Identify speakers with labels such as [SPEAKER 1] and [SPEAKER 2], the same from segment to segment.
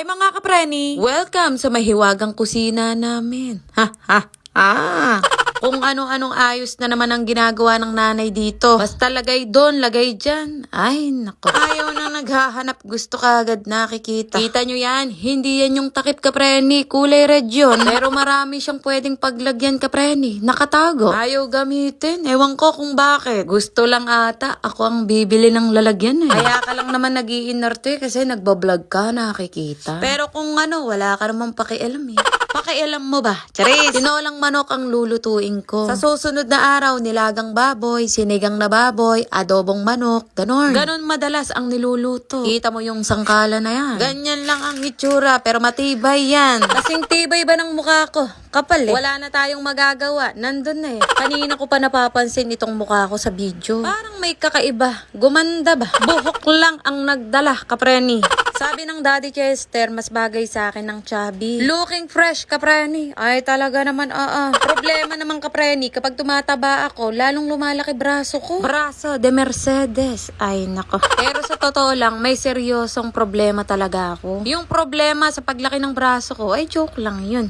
[SPEAKER 1] Hi mga kapreni! Welcome sa mahiwagang kusina namin. Ha ha ha! Kung ano-anong ayos na naman ang ginagawa ng nanay dito. Basta lagay doon, lagay dyan. Ay, nako. Ayaw nang naghahanap, gusto ka agad nakikita. Kita nyo yan, hindi yan yung takip kapreni, kulay red yun. Pero marami siyang pwedeng paglagyan kapreni, nakatago. Ayaw gamitin, ewan ko kung bakit. Gusto lang ata, ako ang bibili ng lalagyan eh. Kaya ka lang naman nag-iinarte kasi nagbablog ka, nakikita. Pero kung ano, wala ka namang pakialam eh. Pakialam mo ba? Charis! Tinolang manok ang lulutuin ko. Sa susunod na araw, nilagang baboy, sinigang na baboy, adobong manok, ganon. Ganon madalas ang niluluto. Kita mo yung sangkala na yan. Ganyan lang ang itsura, pero matibay yan. Kasing tibay ba ng mukha ko? Kapal eh. Wala na tayong magagawa. Nandun na eh. Kanina ko pa napapansin itong mukha ko sa video. Parang may kakaiba. Gumanda ba? Buhok lang ang nagdala, kapreni. Sabi ng Daddy Chester, mas bagay sa akin ng chubby. Looking fresh, kapreni. Ay, talaga naman, Problema naman, kapreni, kapag tumataba ako, lalong lumalaki braso ko. Braso de Mercedes. Ay, nako. Pero sa totoo lang, may seryosong problema talaga ako. Yung problema sa paglaki ng braso ko, ay joke lang yun.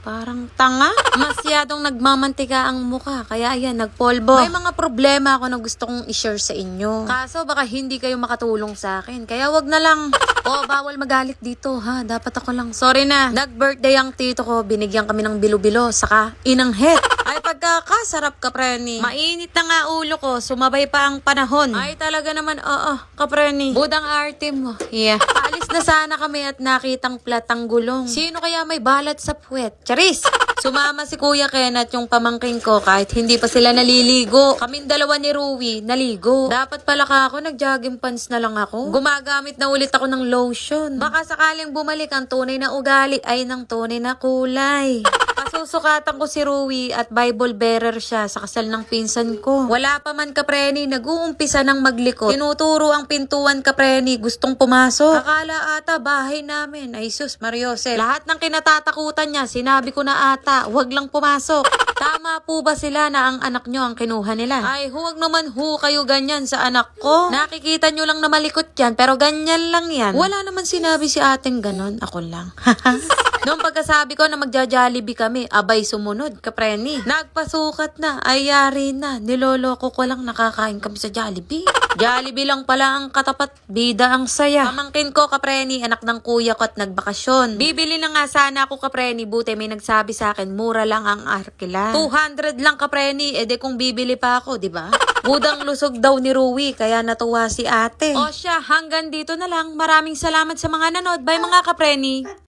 [SPEAKER 1] Parang tanga. Masyadong nagmamantika ang mukha. Kaya ayan, nagpolbo. May mga problema ako na gusto kong i-share sa inyo. Kaso baka hindi kayo makatulong sa akin. Kaya wag na lang. Bawal magalit dito ha. Dapat ako lang. Sorry na. Nag-birthday ang tito ko. Binigyan kami ng bilo-bilo. Saka inanghit. Ay pagkakasarap kapreni. Mainit na nga ulo ko. Sumabay pa ang panahon. Ay talaga naman, kapreni. Budang arte mo. Yeah. Paalis na sana kami at nakitang platang gulong. Sino kaya may balat sa puwet? Charis! Sumama si Kuya Kenneth yung pamangking ko kahit hindi pa sila naliligo. Kaming dalawa ni Ruwi, naligo. Dapat pala ako, nag-jogging pants na lang ako. Gumagamit na ulit ako ng lotion. Baka sakaling bumalik ang tunay na ugali ay ng tunay na kulay. Pasusukatan ko si Ruwi at Bible bearer siya sa kasal ng pinsan ko. Wala pa man kapreni, nag-uumpisa ng maglikot. Tinuturo ang pintuan kapreni, gustong pumasok. Akala ata bahay namin. Ay sus, Mariose. Lahat ng kinatatakutan niya, sinabi ko na ata, wag lang pumasok. Tama po ba sila na ang anak nyo ang kinuha nila? Ay, huwag naman kayo ganyan sa anak ko. Nakikita nyo lang na malikot yan, pero ganyan lang yan. Wala naman sinabi si ating ganon. Ako lang. Noong pagkasabi ko na magja-Jollibee kami, abay sumunod, kapreni. Nagpasukat na, ay yari na. Niloloko ko lang nakakain kami sa Jollibee. Jollibee lang pala ang katapat, bida ang saya. Pamangkin ko, kapreni, anak ng kuya ko at nagbakasyon. Bibili na nga sana ako, kapreni, buti may nagsabi sa akin, mura lang ang arkila. 200 lang, kapreni, ede kung bibili pa ako, di ba? Budang lusog daw ni Ruwi, kaya natuwa si ate. O siya, hanggang dito na lang. Maraming salamat sa mga nanood. Bye mga kapreni.